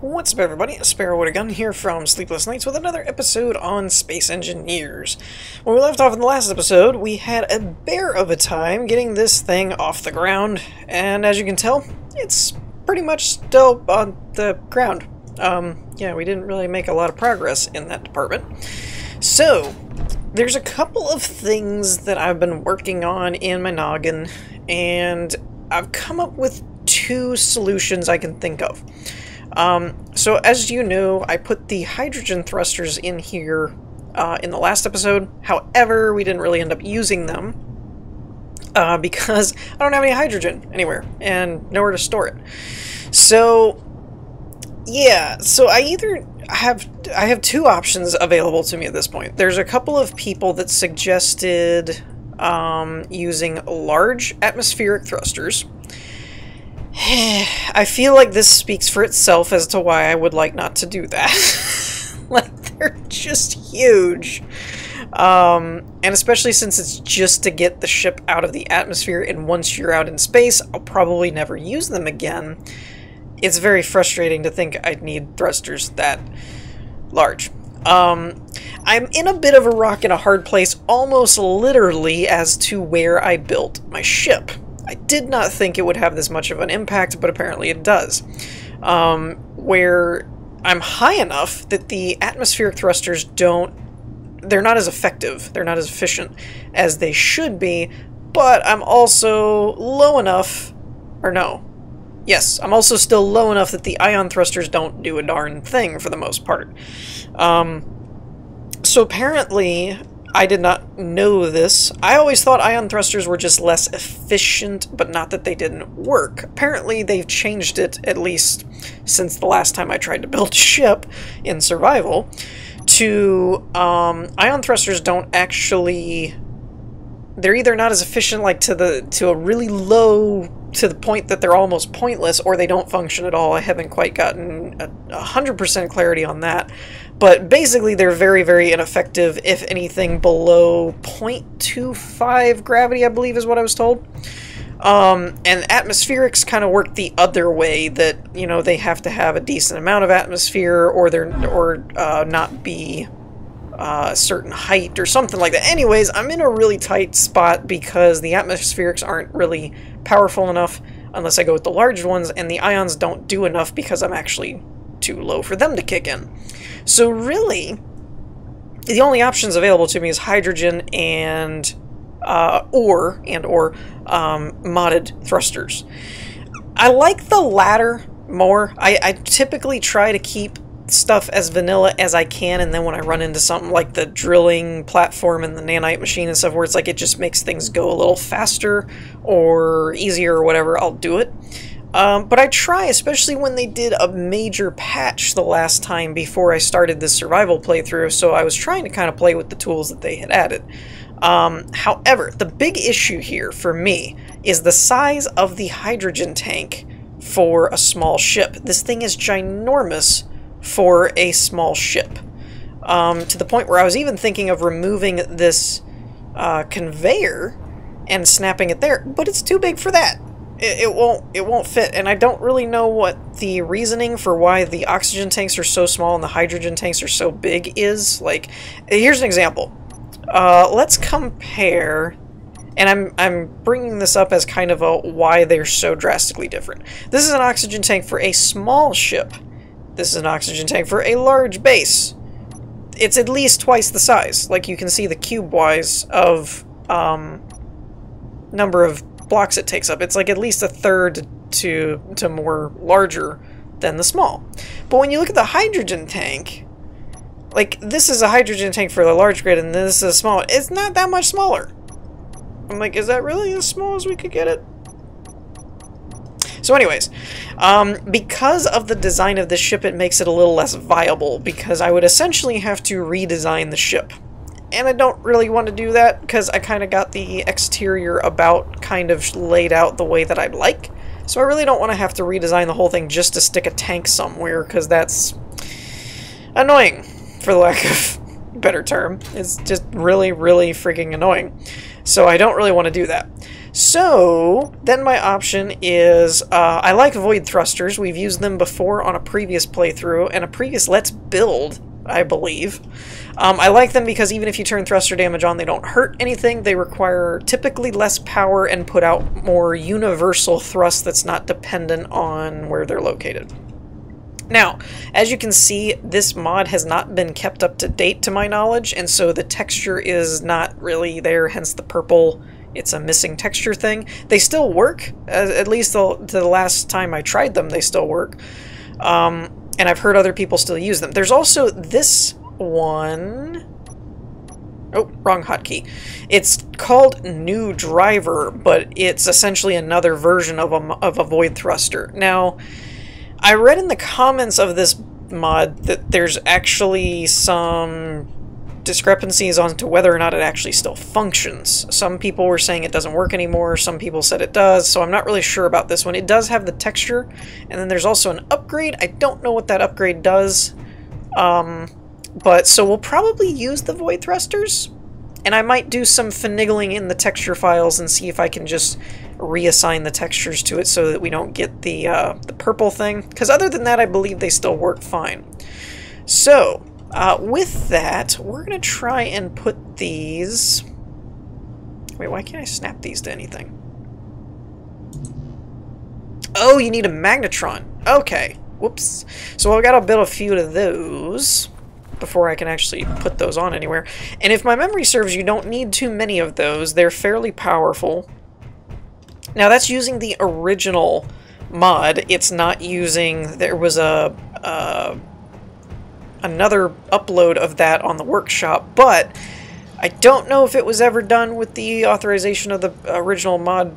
What's up, everybody? Sparrow with a Gun here from Sleepless Nights with another episode on Space Engineers. When we left off in the last episode, we had a bear of a time getting this thing off the ground, and as you can tell, it's pretty much still on the ground. Yeah, we didn't really make a lot of progress in that department. So, there's a couple of things that I've been working on in my noggin, and I've come up with two solutions I can think of. So as you know, I put the hydrogen thrusters in here in the last episode. However, we didn't really end up using them because I don't have any hydrogen anywhere and nowhere to store it. So yeah, so I have two options available to me at this point. There's a couple of people that suggested using large atmospheric thrusters. I feel like this speaks for itself as to why I would like not to do that. Like, they're just huge. And especially since it's just to get the ship out of the atmosphere, and once you're out in space, I'll probably never use them again. It's very frustrating to think I'd need thrusters that large. I'm in a bit of a rock and a hard place, almost literally, as to where I built my ship. I did not think it would have this much of an impact, but apparently it does. Where I'm high enough that the atmospheric thrusters they're not as effective, they're not as efficient as they should be, but I'm also low enough, yes, I'm also still low enough that the ion thrusters don't do a darn thing for the most part. So apparently, I did not know this. I always thought ion thrusters were just less efficient, but not that they didn't work. Apparently they've changed it, at least since the last time I tried to build a ship in survival, to ion thrusters don't actually... They're either not as efficient, like to a really low, to the point that they're almost pointless, or they don't function at all. I haven't quite gotten 100% clarity on that. But basically, they're very, very ineffective, if anything below 0.25 gravity, I believe is what I was told. And atmospherics kind of work the other way, that, you know, they have to have a decent amount of atmosphere, or not be a certain height or something like that. Anyways, I'm in a really tight spot because the atmospherics aren't really powerful enough unless I go with the large ones, and the ions don't do enough because I'm actually too low for them to kick in. So really, the only options available to me is hydrogen and or modded thrusters. I like the latter more. I typically try to keep stuff as vanilla as I can, and then when I run into something like the drilling platform and the nanite machine and stuff where it's like it just makes things go a little faster or easier or whatever, I'll do it. But I try, especially when they did a major patch the last time before I started this survival playthrough, so I was trying to kind of play with the tools that they had added. However, the big issue here for me is the size of the hydrogen tank for a small ship. This thing is ginormous for a small ship, to the point where I was even thinking of removing this conveyor and snapping it there, but it's too big for that. It won't fit, and I don't really know what the reasoning for why the oxygen tanks are so small and the hydrogen tanks are so big is. Like, here's an example. Let's compare, and I'm bringing this up as kind of a why they're so drastically different. This is an oxygen tank for a small ship. This is an oxygen tank for a large base. It's at least twice the size. Like, you can see the cube-wise of number of blocks it takes up. It's like at least a third to more larger than the small. But when you look at the hydrogen tank, like, this is a hydrogen tank for the large grid, and this is a small. It's not that much smaller. I'm like, is that really as small as we could get it? So anyways, because of the design of this ship, it makes it a little less viable, because I would essentially have to redesign the ship. And I don't really want to do that, because I kind of got the exterior about kind of laid out the way that I'd like. So I really don't want to have to redesign the whole thing just to stick a tank somewhere, because that's annoying, for the lack of a better term. It's just really, really freaking annoying. So I don't really want to do that. So, then my option is, I like void thrusters. We've used them before on a previous playthrough, and a previous Let's Build, I believe. I like them because even if you turn thruster damage on, they don't hurt anything. They require typically less power and put out more universal thrust that's not dependent on where they're located. Now, as you can see, this mod has not been kept up to date to my knowledge, and so the texture is not really there, hence the purple. It's a missing texture thing. They still work, at least to the last time I tried them, they still work. And I've heard other people still use them. There's also this one. Oh, wrong hotkey. It's called New Driver, but it's essentially another version of a void thruster. Now, I read in the comments of this mod that there's actually some discrepancies on to whether or not it actually still functions. Some people were saying it doesn't work anymore, some people said it does, so I'm not really sure about this one. It does have the texture, and then there's also an upgrade. I don't know what that upgrade does, but so we'll probably use the void thrusters, and I might do some finagling in the texture files and see if I can just reassign the textures to it so that we don't get the purple thing, because other than that I believe they still work fine. So with that, we're going to try and put these... Wait, why can't I snap these to anything? Oh, you need a magnetron. Okay. Whoops. So I've got to build a few of those before I can actually put those on anywhere. And if my memory serves, you don't need too many of those. They're fairly powerful. Now, that's using the original mod. It's not using... There was another upload of that on the workshop, but I don't know if it was ever done with the authorization of the original mod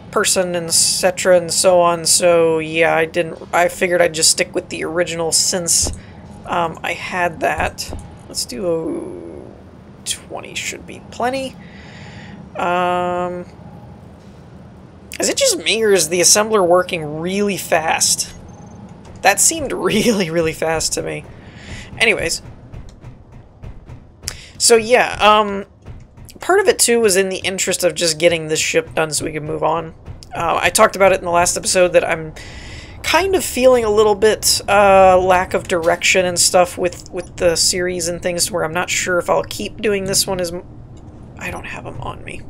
person, and etc. and so on. So yeah, I figured I'd just stick with the original since I had that. Let's do 20 should be plenty. Is it just me, or is the assembler working really fast? That seemed really, really fast to me. Anyways, so yeah, part of it too was in the interest of just getting this ship done so we could move on. I talked about it in the last episode that I'm kind of feeling a little bit lack of direction and stuff with the series and things, where I'm not sure if I'll keep doing this one as... I don't have them on me.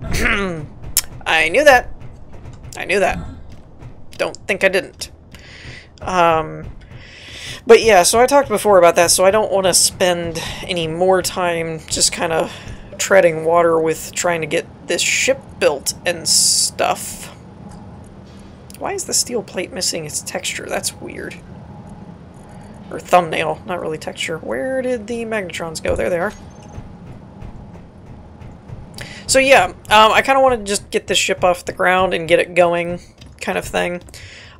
I knew that. I knew that. Don't think I didn't. But yeah, so I talked before about that, so I don't want to spend any more time just kind of treading water with trying to get this ship built and stuff. Why is the steel plate missing its texture? That's weird. Or thumbnail, not really texture. Where did the magnetrons go? There they are. So yeah, I kind of want to just get this ship off the ground and get it going, kind of thing.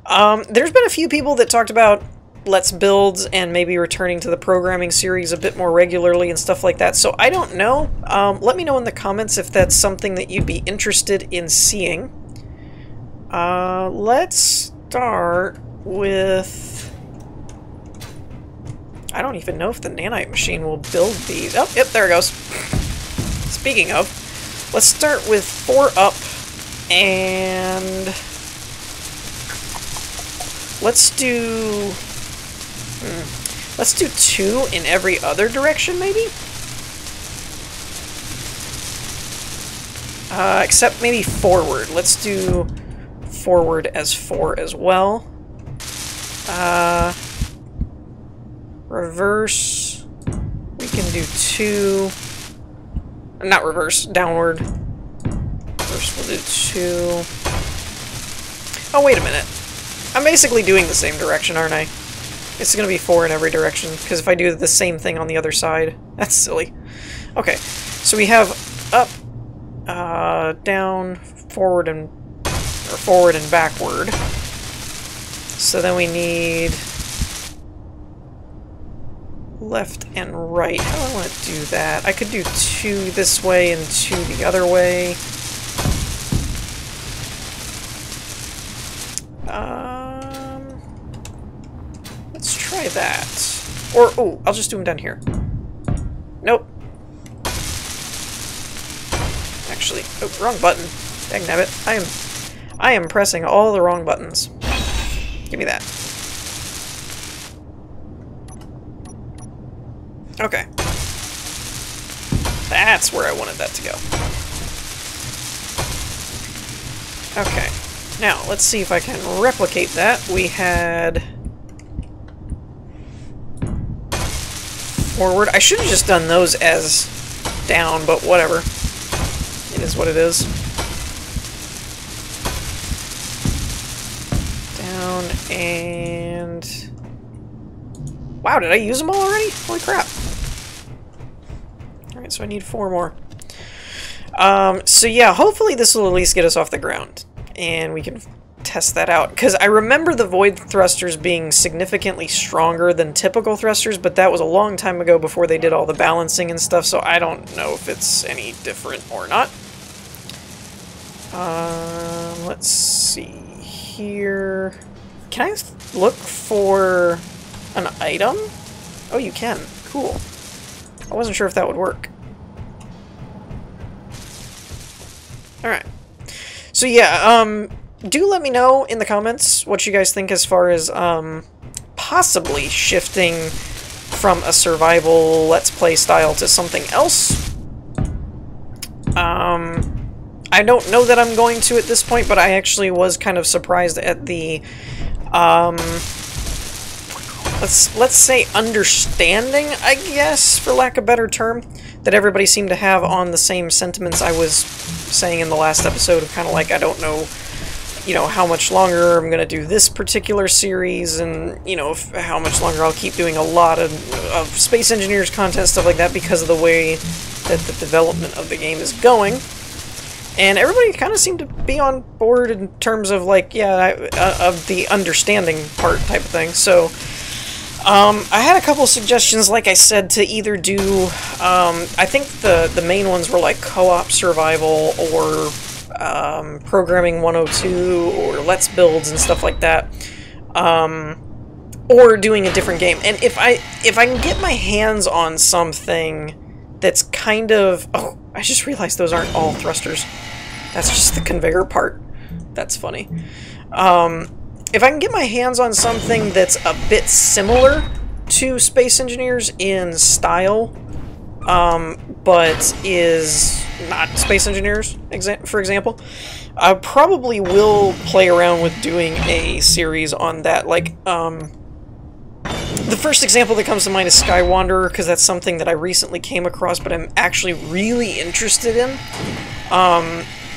There's been a few people that talked about Let's Builds and maybe returning to the programming series a bit more regularly and stuff like that. So I don't know. Let me know in the comments if that's something that you'd be interested in seeing. Let's start with... I don't even know if the nanite machine will build these. Oh, yep, there it goes. Speaking of, let's start with 4 up, and let's do 2 in every other direction, maybe? Except maybe forward. Let's do forward as 4 as well. Reverse. We can do 2. Not reverse, downward. Reverse, we'll do 2. Oh, wait a minute. I'm basically doing the same direction, aren't I? It's going to be 4 in every direction, because if I do the same thing on the other side, that's silly. Okay, so we have up, down, forward, and backward. So then we need left and right. How do I want to do that? I could do 2 this way and 2 the other way. Let's try that. Or, oh, I'll just do them down here. Nope. Actually, oh, wrong button. Dagnabbit. I am pressing all the wrong buttons. Give me that. Okay. That's where I wanted that to go. Okay. Now, let's see if I can replicate that. We had... forward. I should have just done those as down, but whatever. It is what it is. Down and... wow, did I use them all already? Holy crap. Alright, so I need 4 more. So yeah, hopefully this will at least get us off the ground. And we can test that out. Because I remember the void thrusters being significantly stronger than typical thrusters, but that was a long time ago before they did all the balancing and stuff, so I don't know if it's any different or not. Let's see here. Can I look for an item? Oh, you can. Cool. I wasn't sure if that would work. Alright. So yeah, do let me know in the comments what you guys think as far as possibly shifting from a survival Let's Play style to something else. I don't know that I'm going to at this point, but I actually was kind of surprised at the let's say understanding, I guess, for lack of a better term, that everybody seemed to have on the same sentiments I was saying in the last episode of kind of like, I don't know, you know, how much longer I'm going to do this particular series, and, you know, how much longer I'll keep doing a lot of Space Engineers content, stuff like that, because of the way that the development of the game is going. And everybody kind of seemed to be on board in terms of, like, yeah, of the understanding part type of thing. So, I had a couple suggestions, like I said, to either do, I think the main ones were like co-op survival, or programming 102, or let's builds and stuff like that, or doing a different game. And if I can get my hands on something that's kind of... oh, I just realized those aren't all thrusters. That's just the conveyor part. That's funny. If I can get my hands on something that's a bit similar to Space Engineers in style, but is not Space Engineers, for example, I probably will play around with doing a series on that. Like, the first example that comes to mind is Sky Wanderer, because that's something that I recently came across, but I'm actually really interested in.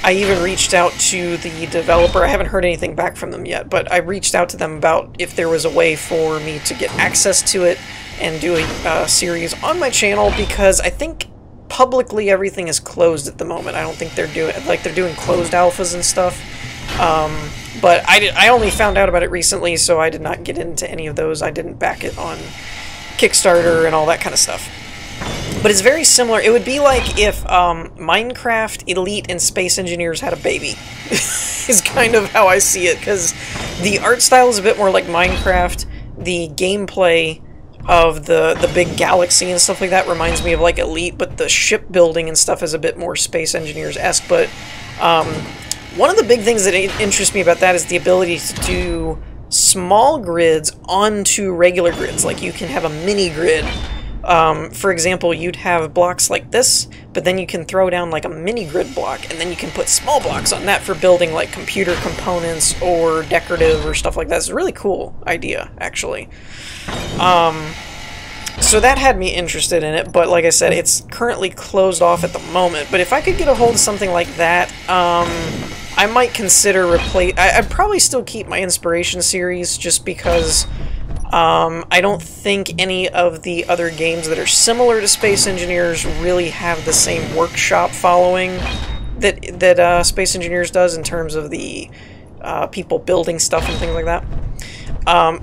I even reached out to the developer. I haven't heard anything back from them yet, but I reached out to them about if there was a way for me to get access to it and do a series on my channel, because I think publicly everything is closed at the moment. I don't think they're doing closed alphas and stuff. But I only found out about it recently, so I did not get into any of those. I didn't back it on Kickstarter and all that kind of stuff. But it's very similar. It would be like if Minecraft, Elite, and Space Engineers had a baby. Is kind of how I see it, because the art style is a bit more like Minecraft. The gameplay of the big galaxy and stuff like that reminds me of like Elite, but the shipbuilding and stuff is a bit more Space Engineers-esque. But one of the big things that interests me about that is the ability to do small grids onto regular grids. Like, you can have a mini grid. For example, you'd have blocks like this, but then you can throw down like a mini grid block, and then you can put small blocks on that for building like computer components or decorative or stuff like that. It's a really cool idea, actually. So that had me interested in it, but like I said, it's currently closed off at the moment. But if I could get a hold of something like that, I might consider I'd probably still keep my Inspiration series, just because I don't think any of the other games that are similar to Space Engineers really have the same workshop following that Space Engineers does in terms of the people building stuff and things like that.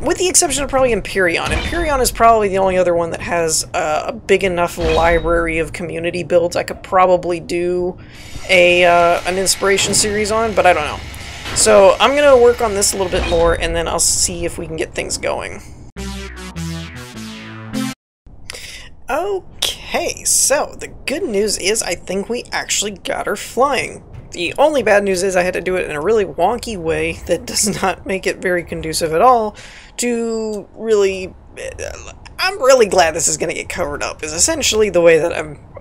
With the exception of probably Empyreon. Empyreon is probably the only other one that has a big enough library of community builds I could probably do an Inspiration series on, but I don't know. So I'm going to work on this a little bit more, and then I'll see if we can get things going. Okay, so the good news is I think we actually got her flying. The only bad news is I had to do it in a really wonky way that does not make it very conducive at all to really... I'm really glad this is going to get covered up, is essentially the way that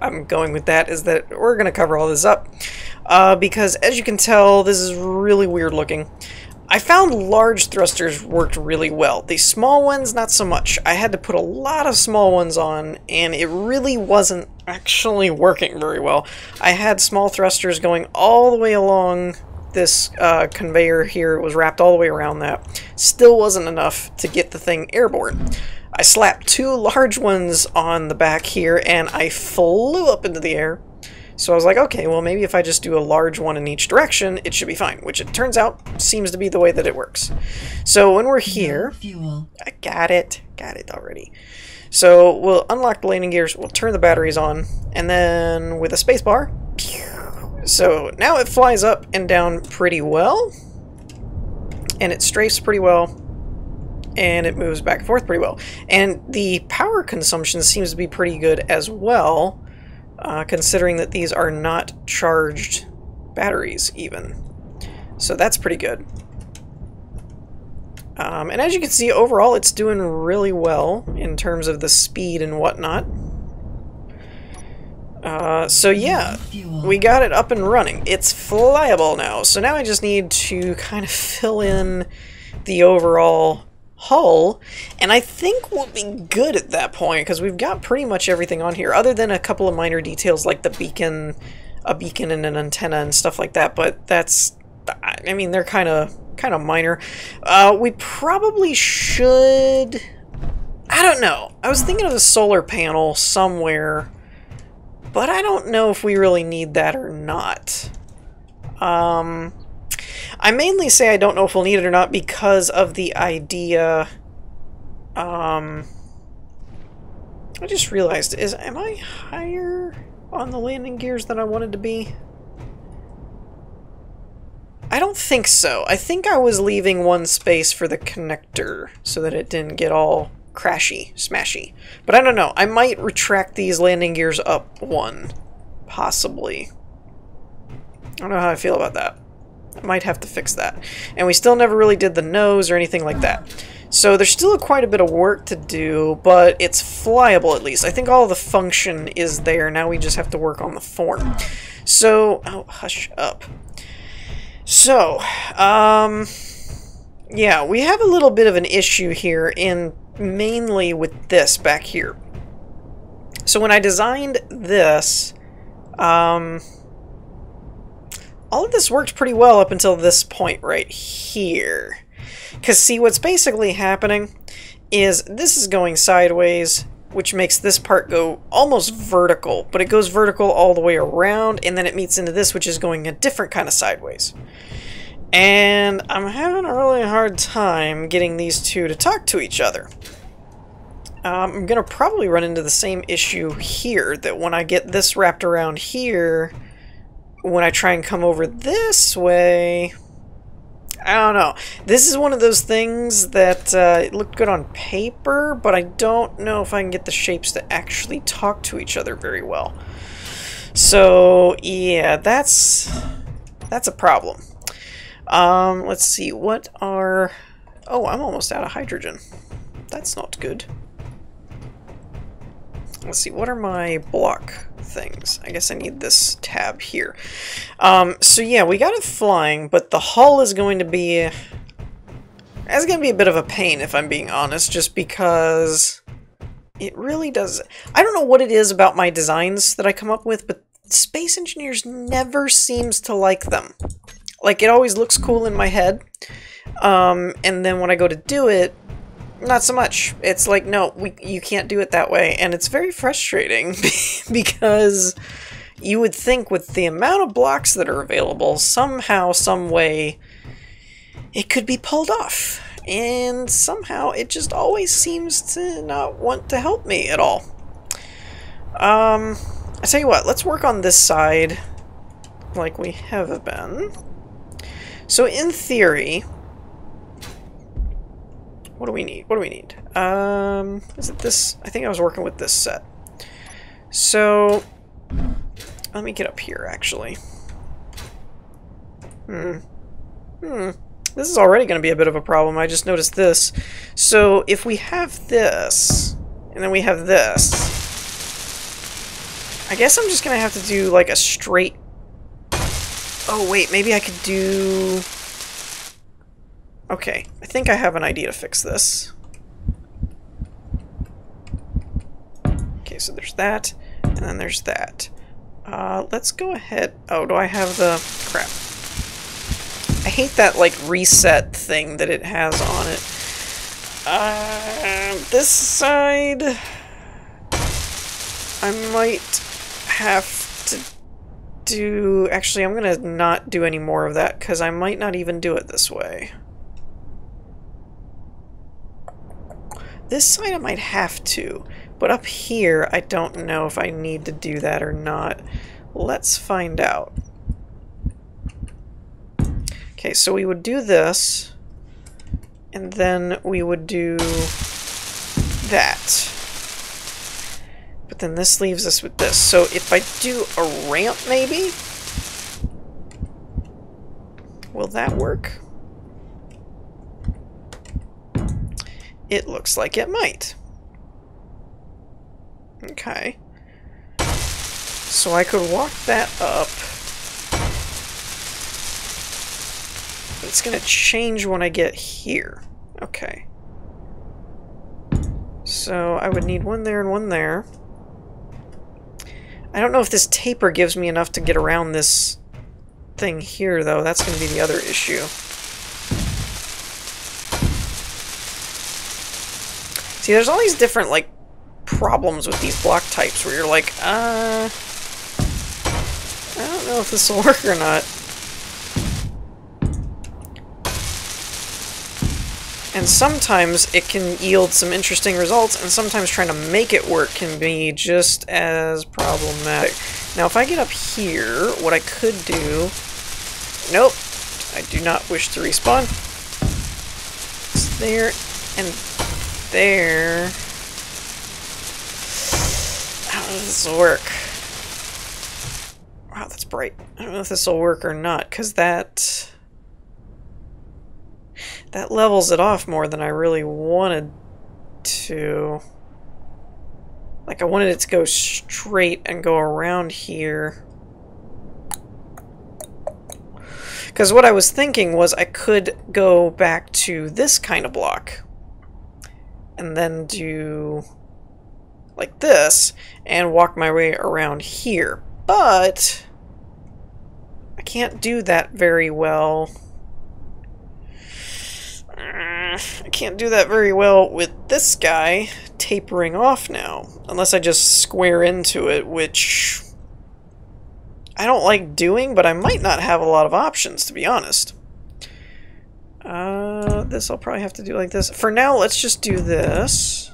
I'm going with that, is that we're going to cover all this up. Because, as you can tell, this is really weird looking. I found large thrusters worked really well. The small ones, not so much. I had to put a lot of small ones on, and it really wasn't actually working very well. I had small thrusters going all the way along this conveyor here. It was wrapped all the way around that. Still wasn't enough to get the thing airborne. I slapped 2 large ones on the back here, and I flew up into the air. So I was like, okay, well, maybe if I just do a large one in each direction, it should be fine, which it turns out seems to be the way that it works. So when we're here, I got it already. So we'll unlock the landing gears, we'll turn the batteries on, and then with a space bar, so now it flies up and down pretty well, and it strafes pretty well, and it moves back and forth pretty well. And the power consumption seems to be pretty good as well. Considering that these are not charged batteries, even. So that's pretty good. And as you can see, overall, it's doing really well in terms of the speed and whatnot. So yeah, we got it up and running. It's flyable now. So now I just need to kind of fill in the overall hull, and I think we'll be good at that point because we've got pretty much everything on here, other than a couple of minor details like the beacon, a beacon and an antenna and stuff like that. But that's, I mean, they're kind of minor. We probably should, I don't know. I was thinking of a solar panel somewhere, but I don't know if we really need that or not. I mainly say I don't know if we'll need it or not because of the idea. I just realized, am I higher on the landing gears than I wanted to be? I don't think so. I think I was leaving one space for the connector so that it didn't get all crashy, smashy. But I don't know. I might retract these landing gears up one, possibly. I don't know how I feel about that. I might have to fix that. And we still never really did the nose or anything like that. So there's still quite a bit of work to do, but it's flyable at least. I think all of the function is there. Now we just have to work on the form. So, oh, hush up. So, yeah, we have a little bit of an issue here, mainly with this back here. So when I designed this, all of this worked pretty well up until this point right here. Because see, what's basically happening is this is going sideways, which makes this part go almost vertical, but it goes vertical all the way around, and then it meets into this, which is going a different kind of sideways. And I'm having a really hard time getting these two to talk to each other. I'm going to probably run into the same issue here, that when I get this wrapped around here, when I try and come over this way, I don't know. This is one of those things that it looked good on paper, but I don't know if I can get the shapes to actually talk to each other very well. So yeah, that's a problem. Let's see, what are... Oh, I'm almost out of hydrogen. That's not good. Let's see, what are my block things? I guess I need this tab here. So yeah, we got it flying, but the hull is going to be... It's going to be a bit of a pain, if I'm being honest, just because it really does... I don't know what it is about my designs that I come up with, but Space Engineers never seems to like them. Like, it always looks cool in my head, and then when I go to do it, not so much. It's like, no, you can't do it that way, and it's very frustrating because you would think with the amount of blocks that are available, somehow, some way, it could be pulled off. And somehow it just always seems to not want to help me at all. I tell you what, let's work on this side like we have been. So in theory, what do we need? What do we need? Is it this? I think I was working with this set. So let me get up here, actually. This is already going to be a bit of a problem. I just noticed this. So if we have this, and then we have this, I guess I'm just going to have to do like a straight... Oh wait, maybe I could do... Okay, I think I have an idea to fix this. Okay, so there's that, and then there's that. Let's go ahead... Oh, do I have the... Crap. I hate that, like, reset thing that it has on it. This side... I might have to do... Actually, I'm gonna not do any more of that, because I might not even do it this way. This side I might have to, but up here I don't know if I need to do that or not. Let's find out. Okay, so we would do this, and then we would do that. But then this leaves us with this. So if I do a ramp, maybe? Will that work? It looks like it might. Okay. So I could walk that up. It's going to change when I get here. Okay. So I would need one there and one there. I don't know if this taper gives me enough to get around this thing here, though. That's going to be the other issue. See, there's all these different, like, problems with these block types where you're like, I don't know if this will work or not. And sometimes it can yield some interesting results, and sometimes trying to make it work can be just as problematic. Now, if I get up here, what I could do... Nope, I do not wish to respawn. It's there, and there. I don't know if this will work. Wow, that's bright. I don't know if this will work or not, because that levels it off more than I really wanted to. Like, I wanted it to go straight and go around here. Because what I was thinking was I could go back to this kind of block. And then do like this and walk my way around here. But I can't do that very well. I can't do that very well with this guy tapering off now. Unless I just square into it, which I don't like doing, but I might not have a lot of options, to be honest. This I'll probably have to do like this. For now, let's just do this.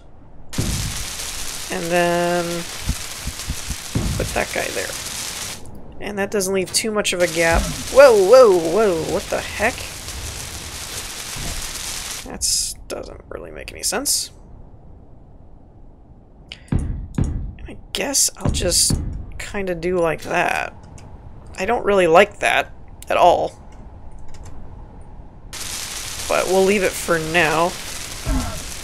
And then put that guy there. And that doesn't leave too much of a gap. Whoa, whoa, whoa, what the heck? That doesn't really make any sense. I guess I'll just kind of do like that. I don't really like that at all. But we'll leave it for now.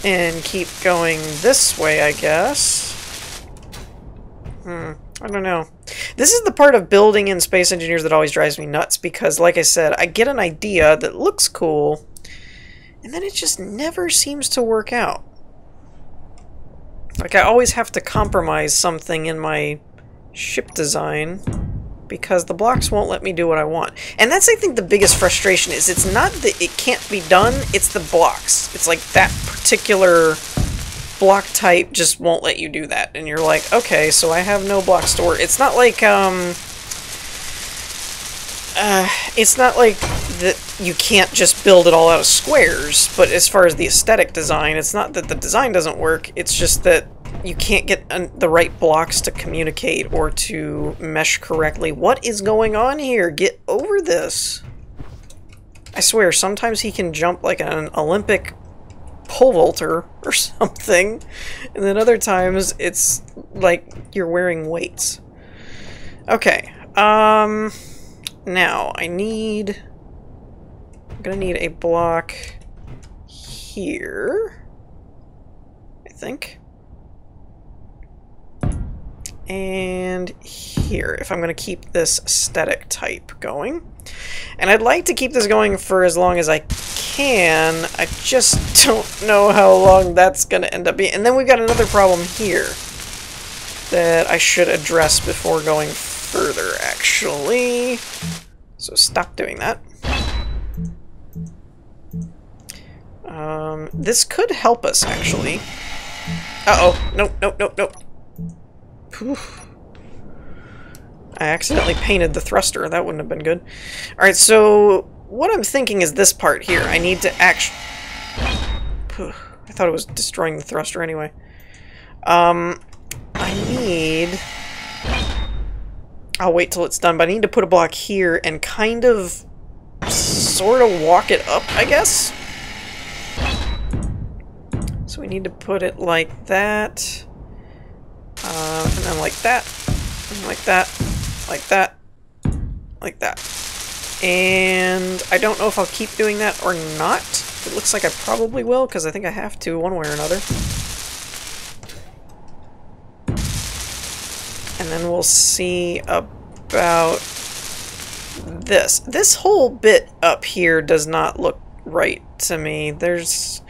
And keep going this way, I guess. I don't know. This is the part of building in Space Engineers that always drives me nuts, because, like I said, I get an idea that looks cool, and then it just never seems to work out. Like, I always have to compromise something in my ship design, because the blocks won't let me do what I want. And that's, I think, the biggest frustration is it's not that it can't be done, it's the blocks. It's like that particular block type just won't let you do that. And you're like, okay, so I have no blocks to work. It's not like, that you can't just build it all out of squares, but as far as the aesthetic design, it's not that the design doesn't work, it's just that you can't get the right blocks to communicate or to mesh correctly. What is going on here? Get over this. I swear, sometimes he can jump like an Olympic pole vaulter or something, and then other times it's like you're wearing weights. Okay, now I need gonna need a block here, I think. And here, if I'm going to keep this static type going. And I'd like to keep this going for as long as I can. I just don't know how long that's going to end up being. And then we've got another problem here that I should address before going further, actually. So stop doing that. This could help us, actually. Uh-oh. Nope, nope, nope, nope. I accidentally painted the thruster. That wouldn't have been good. Alright, so what I'm thinking is this part here. I need to actually... I thought it was destroying the thruster anyway. I need... I'll wait till it's done, but I need to put a block here and kind of sort of walk it up, I guess. So we need to put it like that. And then like that, and like that, like that, like that. And I don't know if I'll keep doing that or not. It looks like I probably will, because I think I have to one way or another. And then we'll see about this. This whole bit up here does not look right to me. This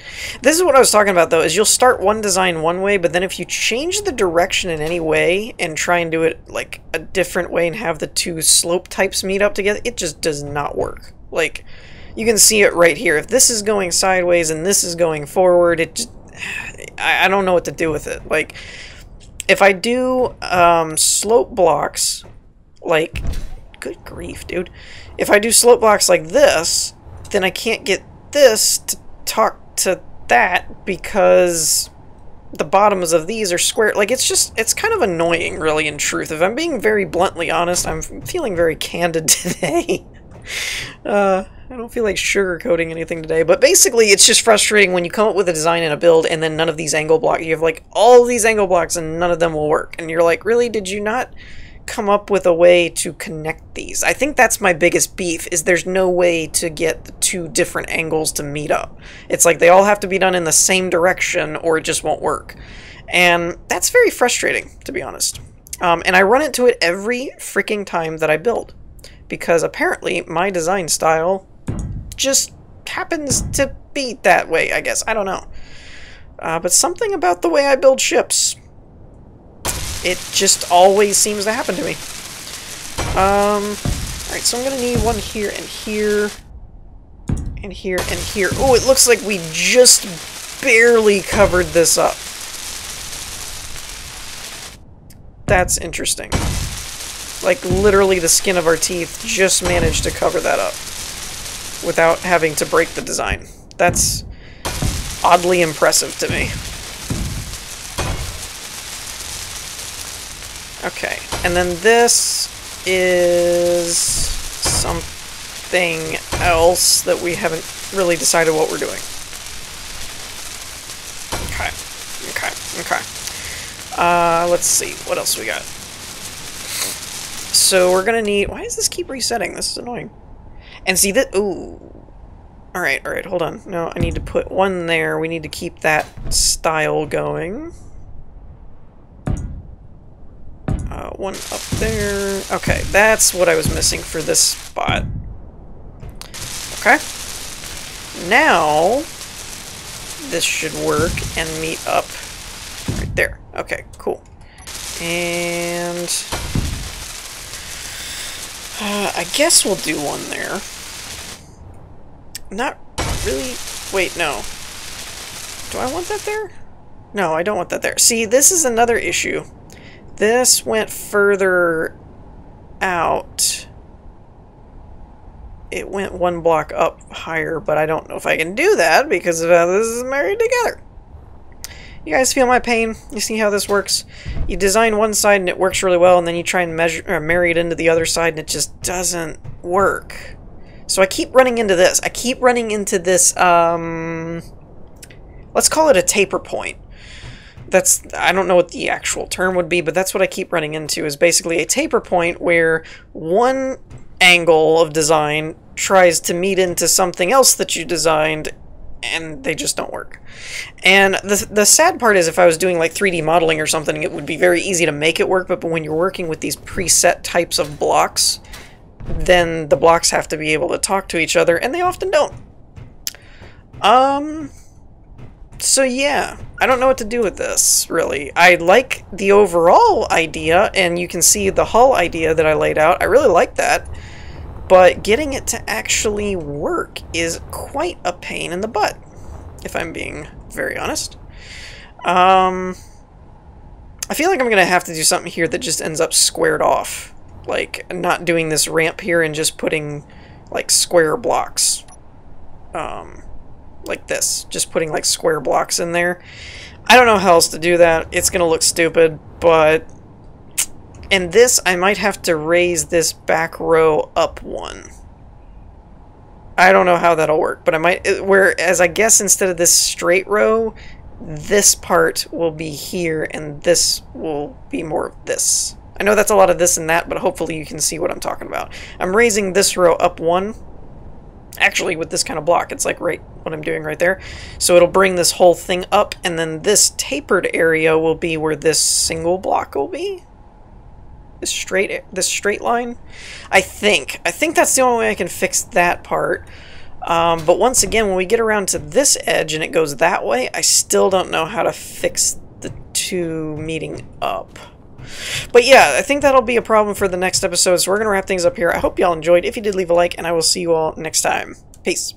is what I was talking about, though, is you'll start one design one way, but then if you change the direction in any way and try and do it like a different way and have the two slope types meet up together, it just does not work. Like, you can see it right here. If this is going sideways and this is going forward, it just, I don't know what to do with it. Like, if I do slope blocks, like, good grief, dude. If I do slope blocks like this, then I can't get this to talk to that because the bottoms of these are square. Like, it's kind of annoying, really, in truth. If I'm being very bluntly honest, I'm feeling very candid today. I don't feel like sugarcoating anything today, but basically it's just frustrating when you come up with a design and a build and then none of these angle blocks, you have like all these angle blocks and none of them will work. And you're like, really, did you not come up with a way to connect these? I think that's my biggest beef, is there's no way to get the two different angles to meet up. It's like they all have to be done in the same direction or it just won't work. And that's very frustrating, to be honest. And I run into it every freaking time that I build, because apparently my design style just happens to be that way, I guess. I don't know. But something about the way I build ships, it just always seems to happen to me. Alright, so I'm gonna need one here and here. And here and here. Oh, it looks like we just barely covered this up. That's interesting. Like, literally the skin of our teeth just managed to cover that up without having to break the design. That's oddly impressive to me. Okay, and then this is something else that we haven't really decided what we're doing. Okay, okay, okay. Let's see, what else we got? So we're gonna need... Why does this keep resetting? This is annoying. And see that... Ooh. Alright, hold on. No, I need to put one there. We need to keep that style going. One up there. Okay, that's what I was missing for this spot. Okay. Now, this should work and meet up right there. Okay, cool. And... I guess we'll do one there. Not really... Wait, no. Do I want that there? No, I don't want that there. See, this is another issue. This went further out. It went one block up higher, but I don't know if I can do that because of how this is married together. You guys feel my pain? You see how this works? You design one side and it works really well, and then you try and marry it into the other side and it just doesn't work. So I keep running into this. I keep running into this, let's call it a taper point. That's, I don't know what the actual term would be, but that's what I keep running into, is basically a taper point where one angle of design tries to meet into something else that you designed, and they just don't work. And the sad part is, if I was doing like 3D modeling or something, it would be very easy to make it work, but when you're working with these preset types of blocks, then the blocks have to be able to talk to each other, and they often don't. So yeah, I don't know what to do with this, really. I like the overall idea, and you can see the hull idea that I laid out. I really like that. But getting it to actually work is quite a pain in the butt, if I'm being very honest. I feel like I'm going to have to do something here that just ends up squared off. Like, not doing this ramp here and just putting, like, square blocks. Like this. Just putting, like, square blocks in there. I don't know how else to do that. It's going to look stupid, but... And this, I might have to raise this back row up one. I don't know how that'll work, but I might... Whereas, I guess instead of this straight row, this part will be here, and this will be more of this. I know that's a lot of this and that, but hopefully you can see what I'm talking about. I'm raising this row up one. Actually, with this kind of block, it's like right what I'm doing right there. So it'll bring this whole thing up, and then this tapered area will be where this single block will be. This straight line. I think that's the only way I can fix that part. But once again, when we get around to this edge and it goes that way, I still don't know how to fix the two meeting up. But yeah, I think that'll be a problem for the next episode, so we're going to wrap things up here. I hope y'all enjoyed. If you did, leave a like, and I will see you all next time. Peace.